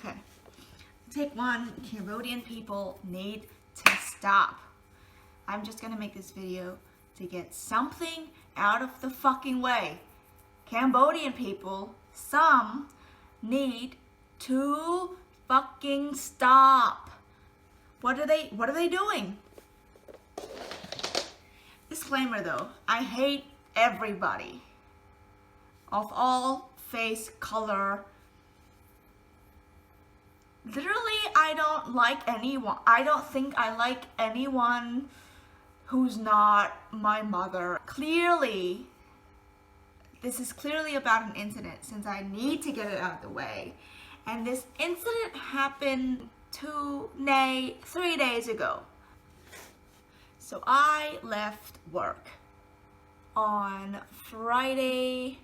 Okay. Take one, Cambodian people need to stop. I'm just gonna make this video to get something out of the fucking way. Cambodian people, some need to fucking stop. What are they doing? Disclaimer though, I hate everybody of all face color. Literally, I don't like anyone. I don't think I like anyone who's not my mother. Clearly, this is clearly about an incident since I need to get it out of the way. And this incident happened 3 days ago. So I left work on Friday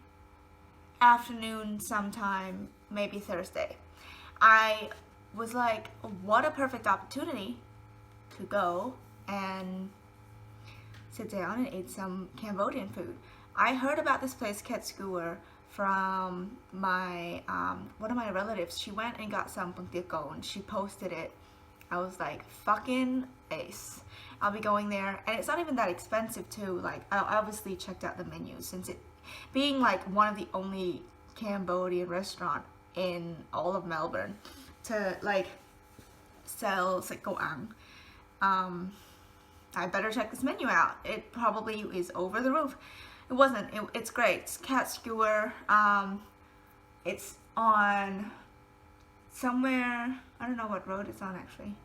afternoon sometime, maybe Thursday. I was like, what a perfect opportunity to go and sit down and eat some Cambodian food. I heard about this place, Ket Skewer, from my one of my relatives. She went and got some pung tiek and she posted it. I was like, fucking ace. I'll be going there, and it's not even that expensive too. Like, I obviously checked out the menu since it being like one of the only Cambodian restaurant in all of Melbourne to like sell sạch cầu ăn. I better check this menu out. It probably is over the roof. It wasn't. It's great. It's Ket Skewer. It's on somewhere. I don't know what road it's on actually.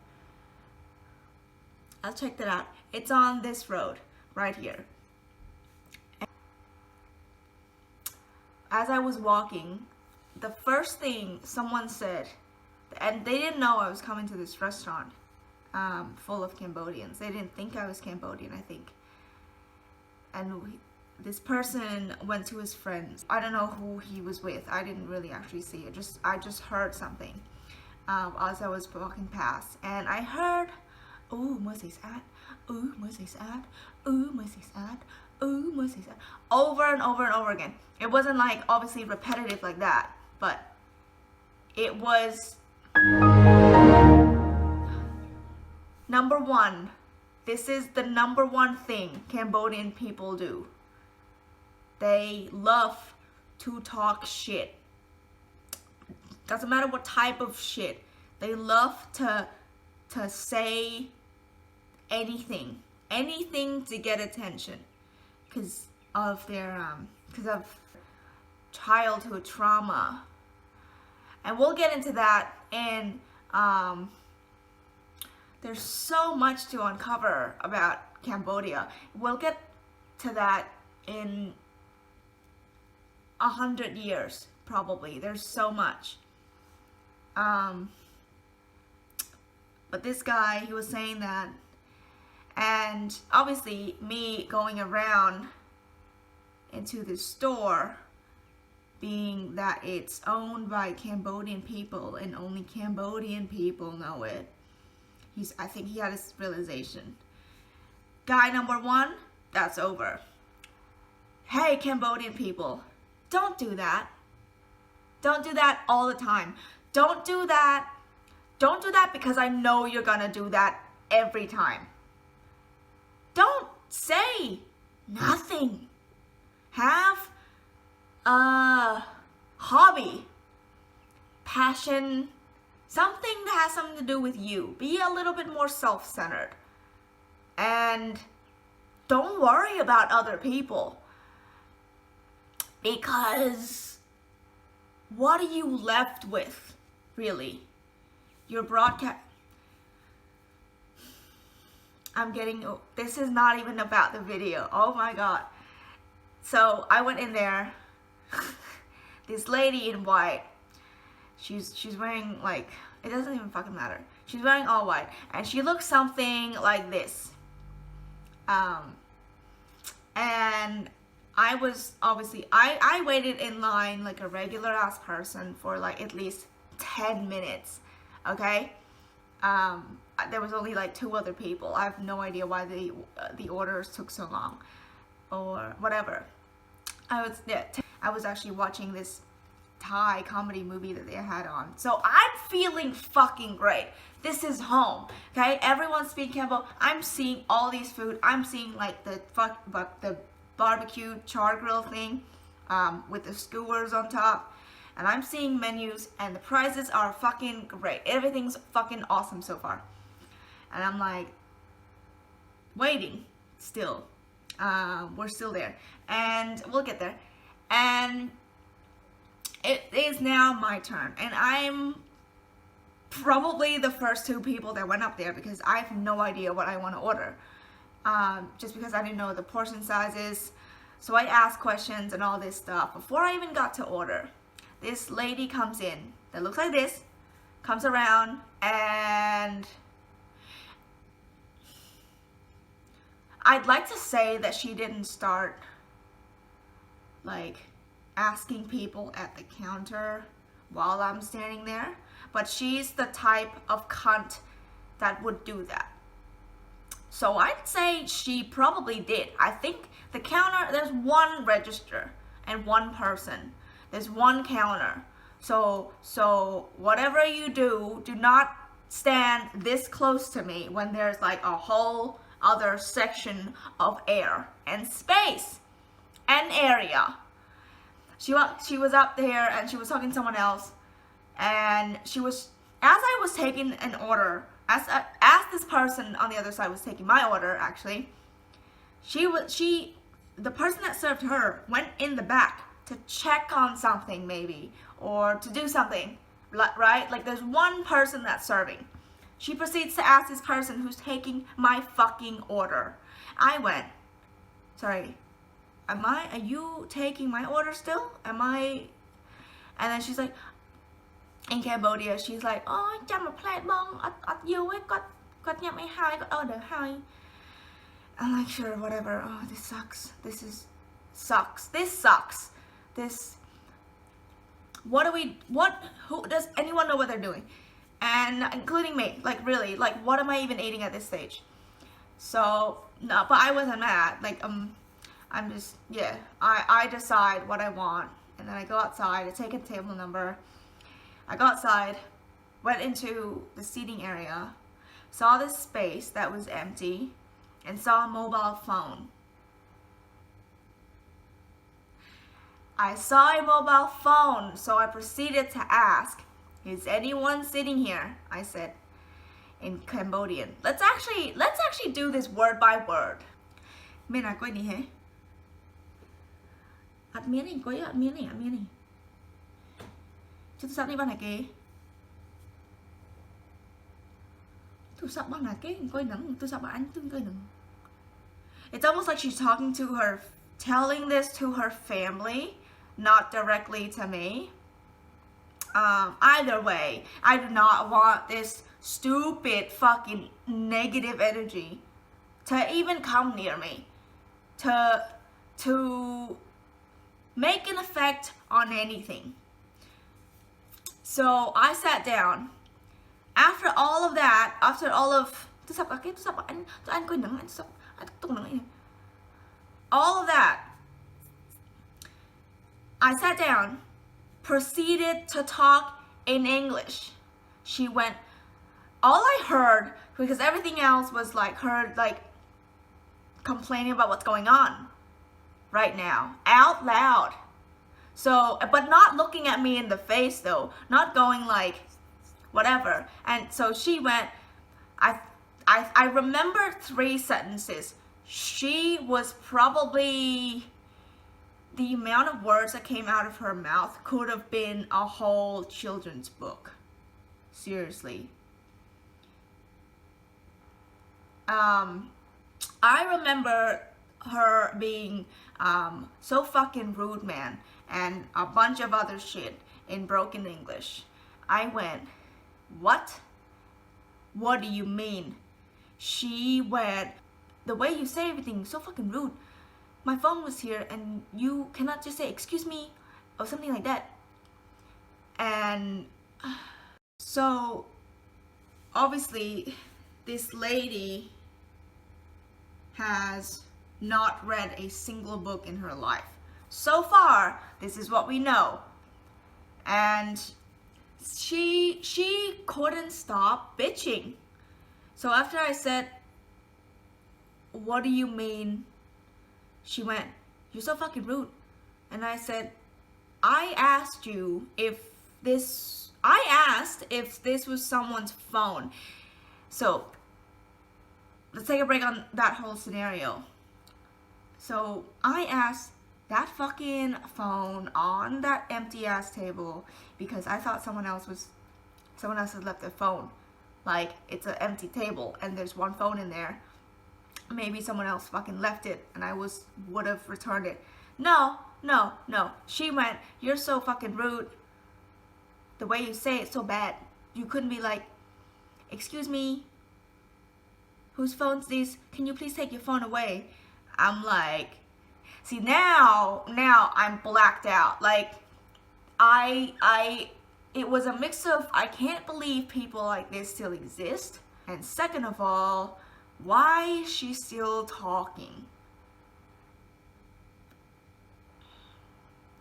I'll check that out. It's on this road right here. As I was walking, the first thing someone said, and they didn't know I was coming to this restaurant full of Cambodians. They didn't think I was Cambodian, I think. And this person went to his friends. I don't know who he was with. I didn't really actually see it. I just heard something as I was walking past, and I heard, "Ooh, Mercy sad. Ooh, Mercy sad. Ooh, Mercy sad. Ooh, Mercy sad," over and over and over again. It wasn't like obviously repetitive like that, but it was number one. This is the number one thing Cambodian people do. They love to talk shit. Doesn't matter what type of shit. They love to say anything to get attention because of their childhood trauma. And we'll get into that, and there's so much to uncover about Cambodia. We'll get to that in 100 years probably. There's so much. But this guy, he was saying that, and obviously me going around into the store, being that it's owned by Cambodian people and only Cambodian people know it, I think he had this realization. Guy number one, that's over. Hey, Cambodian people, don't do that. Don't do that all the time. Don't do that. Don't do that because I know you're gonna do that every time. Don't say nothing. Have a hobby, passion, something that has something to do with you. Be a little bit more self-centered. And don't worry about other people. Because what are you left with, really? Your broadcast. This is not even about the video. Oh my god. So I went in there. This lady in white, she's wearing like, it doesn't even fucking matter. She's wearing all white, and she looks something like this. And I was obviously, I waited in line like a regular ass person for like at least 10 minutes. Okay, there was only like 2 other people. I have no idea why the orders took so long, or whatever. I was actually watching this Thai comedy movie that they had on. So I'm feeling fucking great. This is home, okay? Everyone's speaking Cambo. I'm seeing all these food. I'm seeing like the barbecue char grill thing with the skewers on top. And I'm seeing menus and the prices are fucking great. Everything's fucking awesome so far. And I'm like, waiting still. We're still there. And we'll get there. And it is now my turn. And I'm probably the first 2 people that went up there because I have no idea what I want to order. Just because I didn't know the portion sizes. So I asked questions and all this stuff. Before I even got to order, this lady comes in that looks like this, comes around, and I'd like to say that she didn't start like asking people at the counter while I'm standing there, but she's the type of cunt that would do that. So I'd say she probably did. I think the counter, there's one register and one person. There's one counter. So whatever you do, do not stand this close to me when there's like a whole other section of air and space and area. She was up there and she was talking to someone else, and she was, as I was taking an order, as this person on the other side was taking my order, actually, the person that served her went in the back to check on something maybe, or to do something, right? Like there's one person that's serving. She proceeds to ask this person who's taking my fucking order. I went, sorry, are you taking my order still? And then she's like, in Cambodia, she's like, oh, chăm một plate bông, at you got nhậm mấy hai, got order hai. I'm like, sure, whatever. Oh, this sucks. This sucks. Who does anyone know what they're doing? And including me, like really, like what am I even eating at this stage? So, no, but I wasn't mad. Like, I'm just, yeah, I decide what I want. And then I go outside, I take a table number. I go outside, went into the seating area, saw this space that was empty, and saw a mobile phone. I saw a mobile phone, so I proceeded to ask, is anyone sitting here? I said in Cambodian. Let's actually do this word by word. Mình là coi đi hả? Ăn miếng này, coi ăn miếng này. Chứ tôi sắp đi bán hả kì? Tôi sắp bán hả kì? Coi nắng, tôi sắp bán tôi coi nắng. It's almost like she's talking to her, telling this to her family, not directly to me. Either way, I do not want this stupid fucking negative energy to even come near me, to make an effect on anything. So I sat down. After all of that, all of that, I sat down, proceeded to talk in English. She went, all I heard, because everything else was like her like complaining about what's going on right now, out loud. So, but not looking at me in the face though, not going like, whatever. And so she went, I remember 3 sentences. She was probably, the amount of words that came out of her mouth could have been a whole children's book. Seriously. I remember her being so fucking rude, man, and a bunch of other shit in broken English. I went, what? What do you mean? She went, the way you say everything is so fucking rude. My phone was here and you cannot just say excuse me or something like that. And so obviously this lady has not read a single book in her life. So far, this is what we know. and she couldn't stop bitching. So after I said, "What do you mean?" she went, "You're so fucking rude." And I said, I asked if this was someone's phone. So let's take a break on that whole scenario. So I asked that fucking phone on that empty ass table because I thought someone else had left their phone. Like, it's an empty table and there's one phone in there. Maybe someone else fucking left it and I would have returned it. No. She went, "You're so fucking rude. The way you say it's so bad. You couldn't be like, 'Excuse me, whose phone's this? Can you please take your phone away?'" I'm like, see, now I'm blacked out. Like, it was a mix of, I can't believe people like this still exist. And second of all, why is she still talking?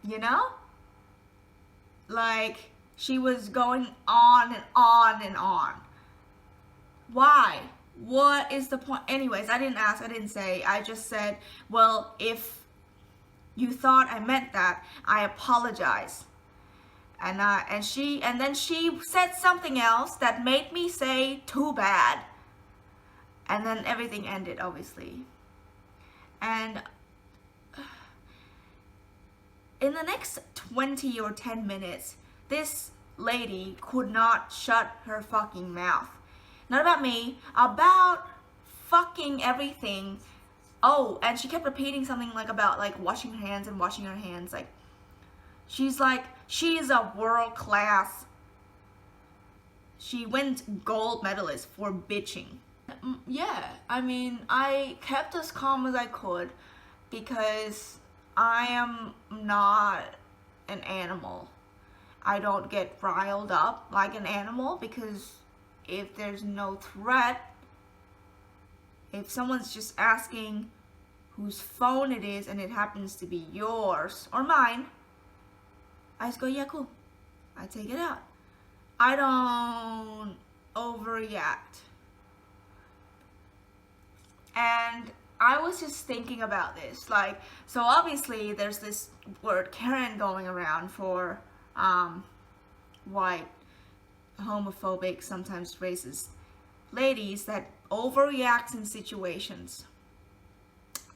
You know? Like, she was going on and on and on. Why? What is the point? Anyways, I didn't ask, I didn't say. I just said, well, if you thought I meant that, I apologize. And then she said something else that made me say, "Too bad." And then everything ended, obviously. And in the next 20 or 10 minutes, this lady could not shut her fucking mouth. Not about me, about fucking everything. Oh, and she kept repeating something like about like washing her hands and washing her hands. Like, she's like, she is a world class. She wins gold medalist for bitching. Yeah, I mean, I kept as calm as I could because I am not an animal. I don't get riled up like an animal because if there's no threat, if someone's just asking whose phone it is and it happens to be yours or mine, I just go, yeah, cool. I take it out. I don't overreact. And I was just thinking about this, like, so obviously there's this word Karen going around for white, homophobic, sometimes racist ladies that overreacts in situations.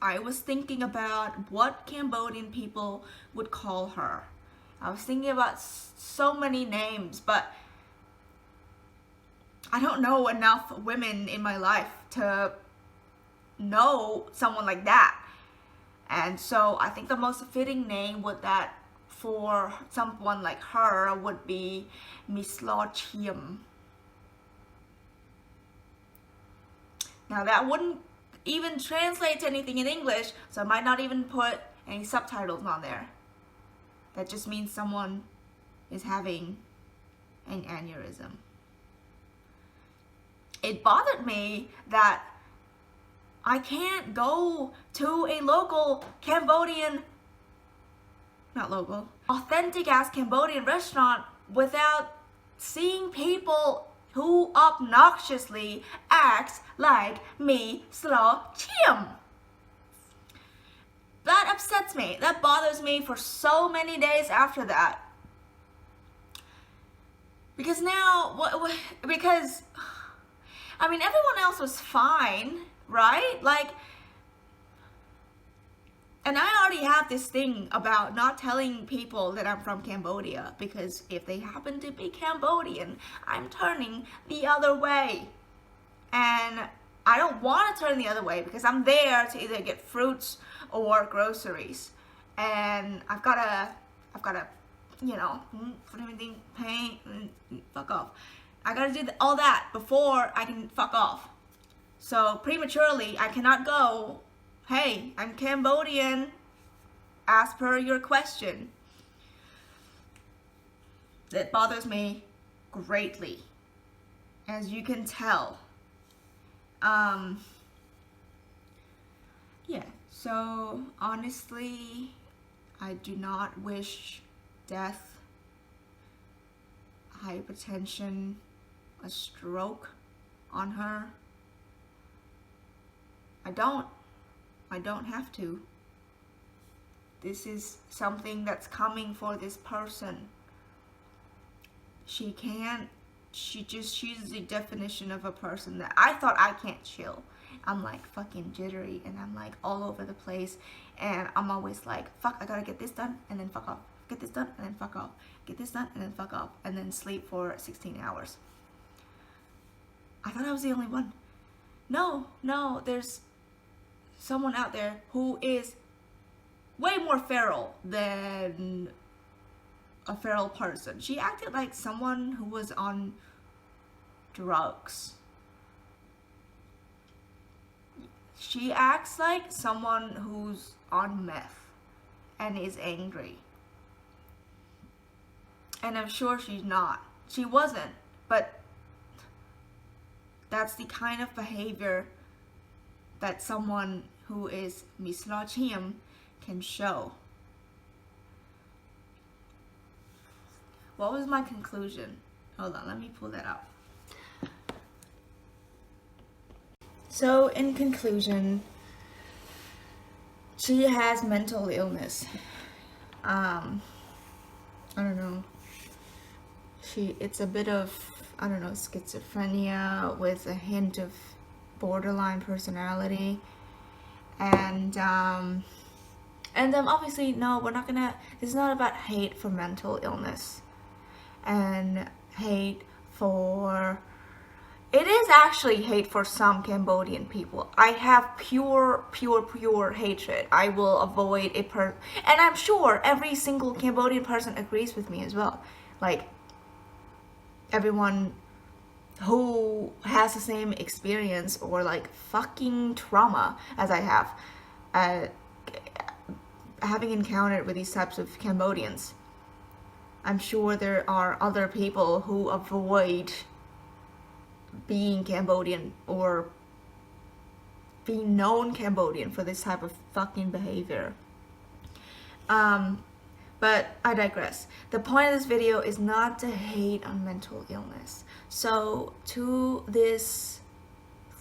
I was thinking about what Cambodian people would call her. I was thinking about so many names, but I don't know enough women in my life to know someone like that. And so I think the most fitting name for someone like her would be Miss Law Chiem. Now that wouldn't even translate to anything in English, so I might not even put any subtitles on there. That just means someone is having an aneurysm. It bothered me that I can't go to a authentic ass Cambodian restaurant without seeing people who obnoxiously act like me Slaw Chiem. That upsets me. That bothers me for so many days after that. Because I mean, everyone else was fine, right? Like, and I already have this thing about not telling people that I'm from Cambodia, because if they happen to be Cambodian, I'm turning the other way. And I don't want to turn the other way because I'm there to either get fruits or groceries. And I've gotta, you know, put everything, paint, fuck off. I gotta do all that before I can fuck off. So prematurely, I cannot go, "Hey, I'm Cambodian, as per your question." That bothers me greatly, as you can tell. Yeah, so honestly, I do not wish death hypertension, a stroke on her. I don't have to. This is something that's coming for this person. She's the definition of a person that I thought I can't chill. I'm like fucking jittery and I'm like all over the place, and I'm always like, fuck, I gotta get this done and then fuck off. Get this done and then fuck off. Get this done and then fuck off. And then sleep for 16 hours. I thought I was the only one. No, there's someone out there who is way more feral than a feral person. She acted like someone who was on drugs. She acts like someone who's on meth and is angry. And I'm sure she's not. She wasn't, but that's the kind of behavior that someone who is mislochim can show. What was my conclusion? Hold on, let me pull that up. So, in conclusion, she has mental illness. I don't know. It's a bit of, I don't know, schizophrenia with a hint of borderline personality. And obviously, no, we're not gonna, this is not about hate for mental illness and hate for, it is actually hate for some Cambodian people. I have pure hatred. I will avoid and I'm sure every single Cambodian person agrees with me as well. Like, everyone who has the same experience or like fucking trauma as I have, having encountered with these types of Cambodians. I'm sure there are other people who avoid being Cambodian or being known Cambodian for this type of fucking behavior. But I digress. The point of this video is not to hate on mental illness. So to this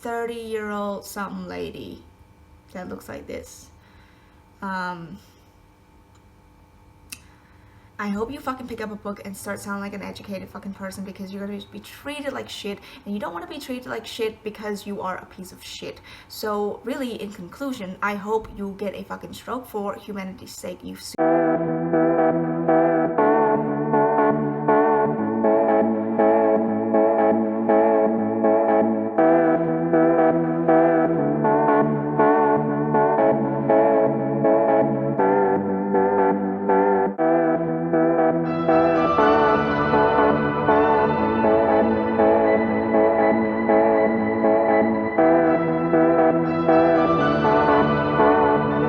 30-year-old something lady that looks like this, I hope you fucking pick up a book and start sounding like an educated fucking person, because you're gonna be treated like shit, and you don't want to be treated like shit because you are a piece of shit. So really, in conclusion, I hope you get a fucking stroke for humanity's sake, you